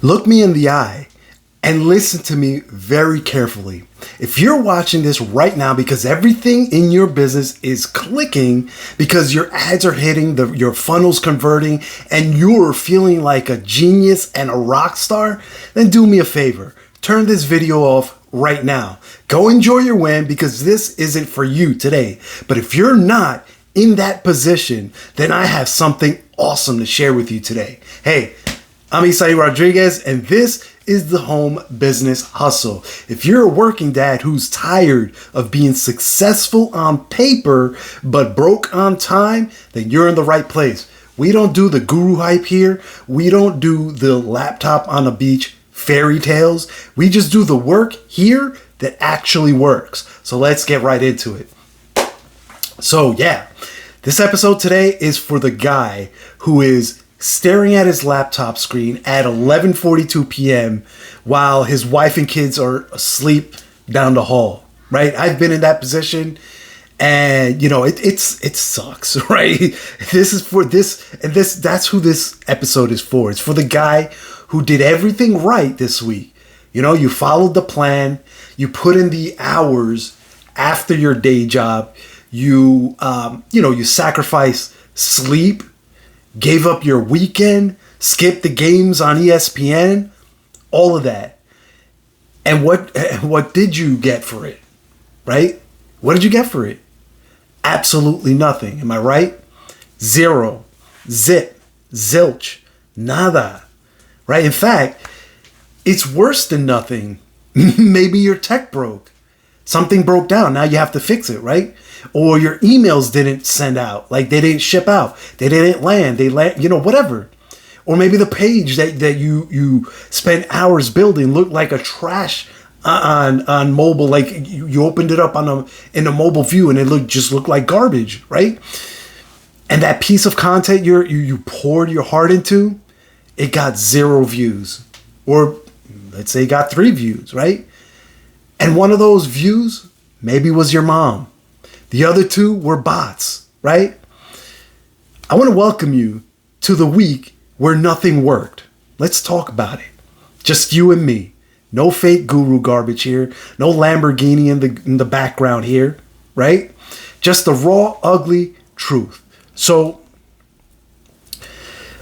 Look me in the eye and listen to me very carefully. If you're watching this right now because everything in your business is clicking, because your ads are hitting, your funnel's converting, and you're feeling like a genius and a rock star, then do me a favor. Turn this video off right now. Go enjoy your win because this isn't for you today. But if you're not in that position, then I have something awesome to share with you today. Hey, I'm Isai Rodriguez, and this is the Home Business Hustle. If you're a working dad who's tired of being successful on paper but broke on time, then you're in the right place. We don't do the guru hype here. We don't do the laptop on a beach fairy tales. We just do the work here that actually works. So let's get right into it. So yeah, this episode today is for the guy who is staring at his laptop screen at 11:42 p.m. while his wife and kids are asleep down the hall, right? I've been in that position, and it sucks, right? This is for this, and that's who this episode is for. It's for the guy who did everything right this week. You followed the plan, you put in the hours after your day job, you sacrifice sleep, gave up your weekend, skipped the games on ESPN, all of that. And what did you get for it, right? What did you get for it? Absolutely nothing. Am I right? Zero, zip, zilch, nada, right? In fact, it's worse than nothing. Maybe your tech broke. Something broke down. Now you have to fix it, right? Or your emails didn't send out, like they didn't ship out, they didn't land, whatever. Or maybe the page that you spent hours building looked like a trash on mobile, like you opened it up in a mobile view and it looked like garbage, right? And that piece of content you poured your heart into, it got 0 views, or let's say it got 3 views, right? And one of those views maybe was your mom. The other 2 were bots, right? I want to welcome you to the week where nothing worked. Let's talk about it. Just you and me. No fake guru garbage here. No Lamborghini in the background here, right? Just the raw, ugly truth. So,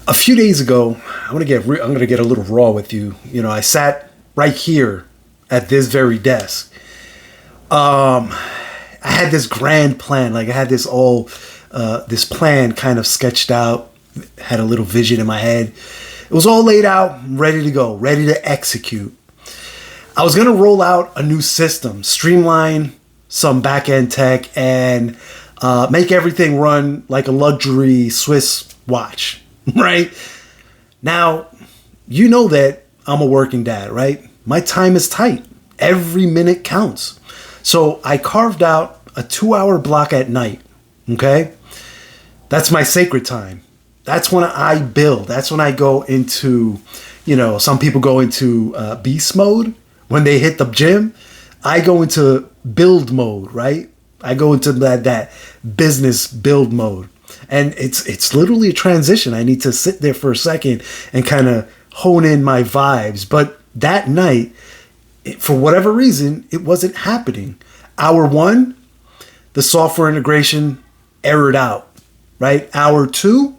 a few days ago, I'm gonna get a little raw with you. I sat right here at this very desk. I had this grand plan, like I had this plan kind of sketched out, had a little vision in my head. It was all laid out, ready to go, ready to execute. I was going to roll out a new system, streamline some back-end tech, and make everything run like a luxury Swiss watch, right? Now, you know that I'm a working dad, right? My time is tight. Every minute counts. So I carved out a 2-hour block at night, okay? That's my sacred time. That's when I build. That's when I go into, some people go into beast mode when they hit the gym. I go into build mode, right? I go into that business build mode. And it's literally a transition. I need to sit there for a second and kind of hone in my vibes. But that night, for whatever reason, it wasn't happening. Hour 1, the software integration errored out, right? Hour 2,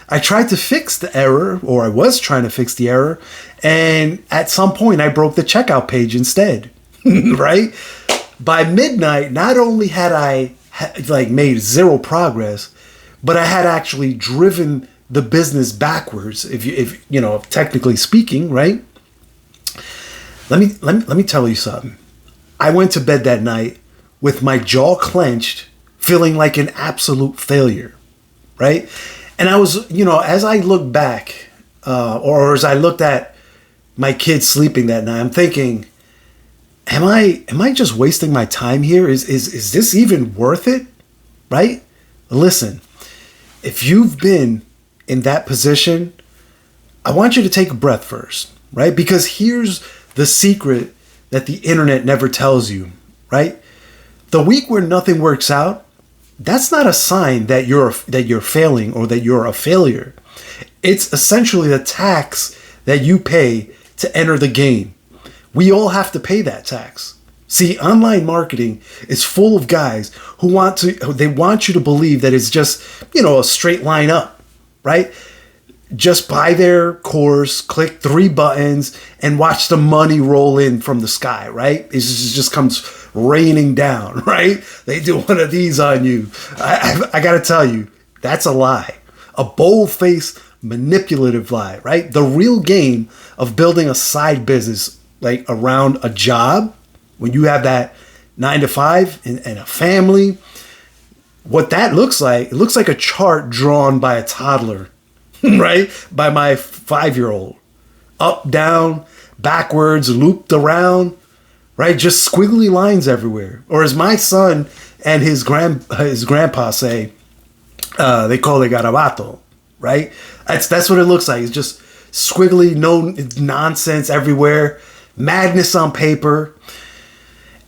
I tried to fix the error, or I was trying to fix the error, and at some point I broke the checkout page instead, right? By midnight, not only had I made 0 progress, but I had actually driven the business backwards, if technically speaking, right? Let me tell you something. I went to bed that night with my jaw clenched, feeling like an absolute failure, right? And I was, as I look back, or as I looked at my kids sleeping that night, I'm thinking, am I just wasting my time here? Is this even worth it, right? Listen, if you've been in that position, I want you to take a breath first, right? Because here's the secret that the internet never tells you, right? The week where nothing works out, that's not a sign that you're failing or that you're a failure. It's essentially a tax that you pay to enter the game. We all have to pay that tax. See, online marketing is full of guys who want you to believe that it's just, a straight line up, right? Just buy their course, click 3 buttons, and watch the money roll in from the sky, right? It just comes raining down, right? They do one of these on you. I got to tell you, that's a lie. A bold-faced, manipulative lie, right? The real game of building a side business, like around a job, when you have that 9 to 5 and a family, what that looks like, it looks like a chart drawn by a toddler, right? By my 5-year-old. Up, down, backwards, looped around, right? Just squiggly lines everywhere. Or as my son and his grandpa say, they call it garabato, right? That's what it looks like. It's just squiggly, no nonsense everywhere, madness on paper.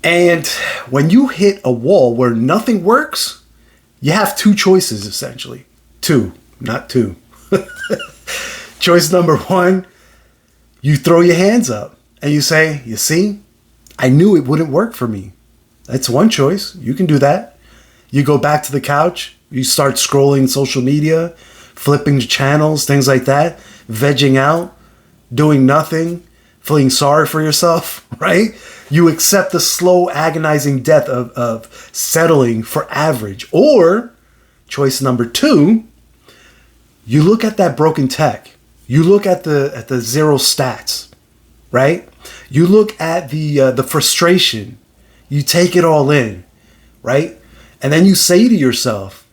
And when you hit a wall where nothing works, you have 2 choices, essentially. 2, not 2. Choice number 1, you throw your hands up and you say, you see, I knew it wouldn't work for me. That's one choice. You can do that. You go back to the couch, you start scrolling social media, flipping channels, things like that, vegging out, doing nothing, feeling sorry for yourself, right? You accept the slow, agonizing death of settling for average. Or choice number 2, you look at that broken tech. You look at the zero stats, right? You look at the frustration. You take it all in, right? And then you say to yourself,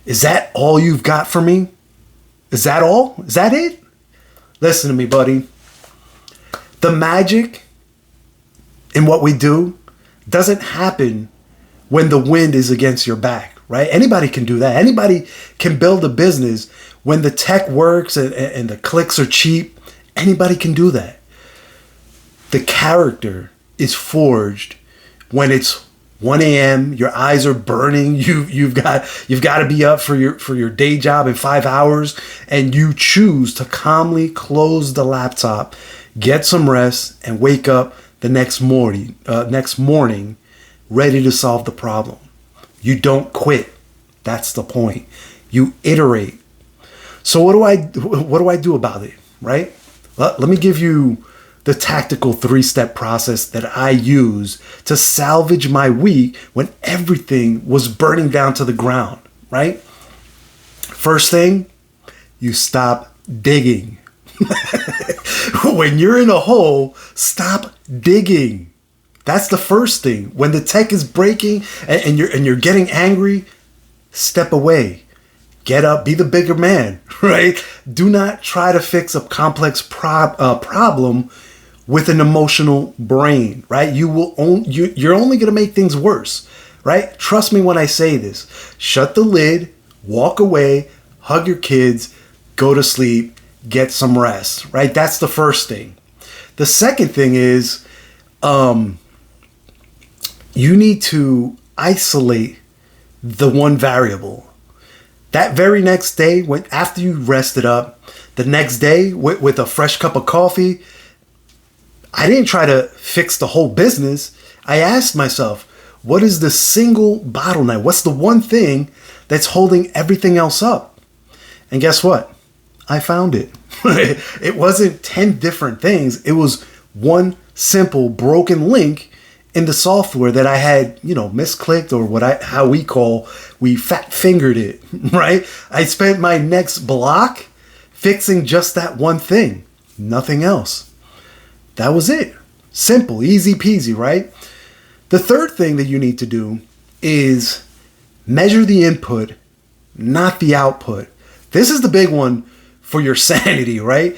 is that all you've got for me? Is that all? Is that it? Listen to me, buddy. The magic in what we do doesn't happen when the wind is against your back, right? Anybody can do that. Anybody can build a business when the tech works and the clicks are cheap. Anybody can do that. The character is forged when it's 1 a.m. Your eyes are burning. You've got to be up for your day job in 5 hours, and you choose to calmly close the laptop, get some rest, and wake up the next morning ready to solve the problem. You don't quit. That's the point. You iterate. So what do I do about it, right? Let me give you the tactical 3-step process that I use to salvage my week when everything was burning down to the ground, right? First thing, you stop digging. When you're in a hole, stop digging. That's the first thing. When the tech is breaking and you're getting angry, step away. Get up, be the bigger man, right? Do not try to fix a complex problem with an emotional brain, right? You're only going to make things worse, right? Trust me when I say this. Shut the lid, walk away, hug your kids, go to sleep, get some rest, right? That's the first thing. The second thing is you need to isolate the one variable. That very next day, after you rested up, the next day with a fresh cup of coffee, I didn't try to fix the whole business. I asked myself, what is the single bottleneck? What's the one thing that's holding everything else up? And guess what? I found it. It wasn't 10 different things. It was one simple broken link in the software that I had, misclicked, or we fat fingered it, right? I spent my next block fixing just that one thing, nothing else. That was it. Simple, easy peasy, right? The third thing that you need to do is measure the input, not the output. This is the big one for your sanity, right?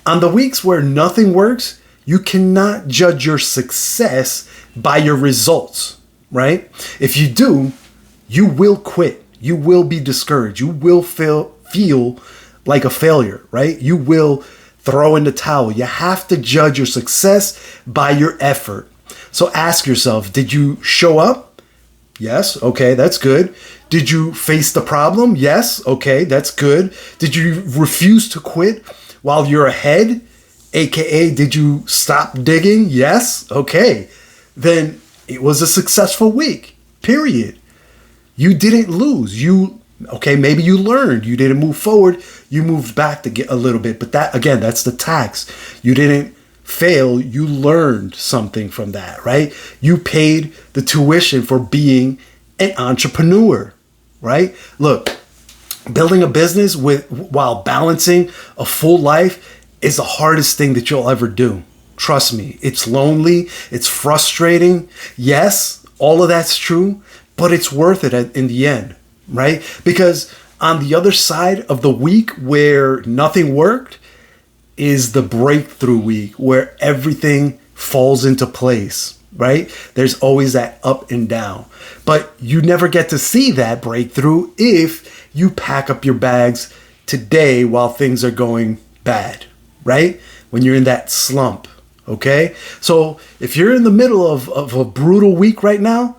On the weeks where nothing works, you cannot judge your success by your results, right? If you do, you will quit. You will be discouraged. You will feel like a failure, right? You will throw in the towel. You have to judge your success by your effort. So ask yourself, did you show up? Yes. Okay, that's good. Did you face the problem? Yes. Okay, that's good. Did you refuse to quit while you're ahead, aka did you stop digging? Yes. Okay. Then it was a successful week. Period. You didn't lose. Maybe you learned. You didn't move forward. You moved back to get a little bit. But that, again, that's the tax. You didn't fail. You learned something from that, right? You paid the tuition for being an entrepreneur, right? Look, building a business while balancing a full life is the hardest thing that you'll ever do. Trust me, it's lonely, it's frustrating. Yes, all of that's true, but it's worth it in the end, right? Because on the other side of the week where nothing worked is the breakthrough week where everything falls into place, right? There's always that up and down, but you never get to see that breakthrough if you pack up your bags today while things are going bad, right? When you're in that slump, okay? So if you're in the middle of a brutal week right now,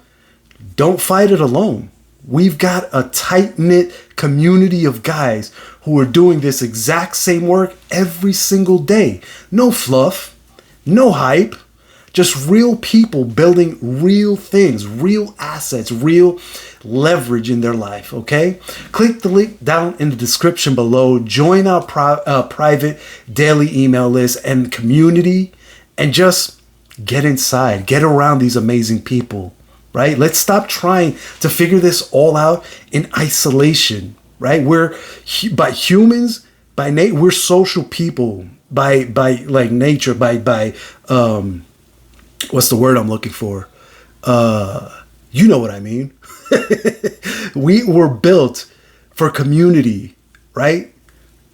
don't fight it alone. We've got a tight-knit community of guys who are doing this exact same work every single day. No fluff, no hype, just real people building real things, real assets, real leverage in their life, okay? Click the link down in the description below. Join our private daily email list and community and just get inside, get around these amazing people, right? Let's stop trying to figure this all out in isolation, right? We're social people by like nature, by what's the word I'm looking for? You know what I mean. We were built for community, right?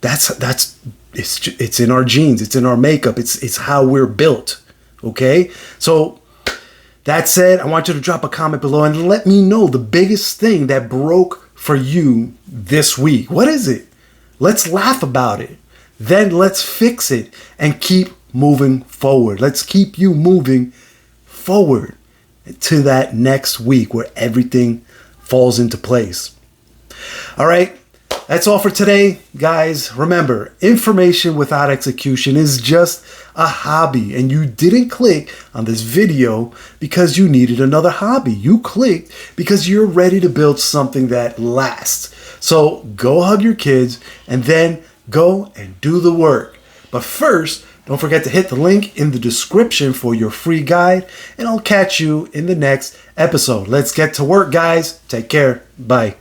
It's in our genes, it's in our makeup, it's how we're built. Okay? So that said, I want you to drop a comment below and let me know the biggest thing that broke for you this week. What is it? Let's laugh about it. Then let's fix it and keep moving forward. Let's keep you moving forward to that next week where everything falls into place. All right, that's all for today, guys. Remember, information without execution is just a hobby, and you didn't click on this video because you needed another hobby. You clicked because you're ready to build something that lasts. So go hug your kids and then go and do the work. But first, don't forget to hit the link in the description for your free guide, and I'll catch you in the next episode. Let's get to work, guys. Take care. Bye.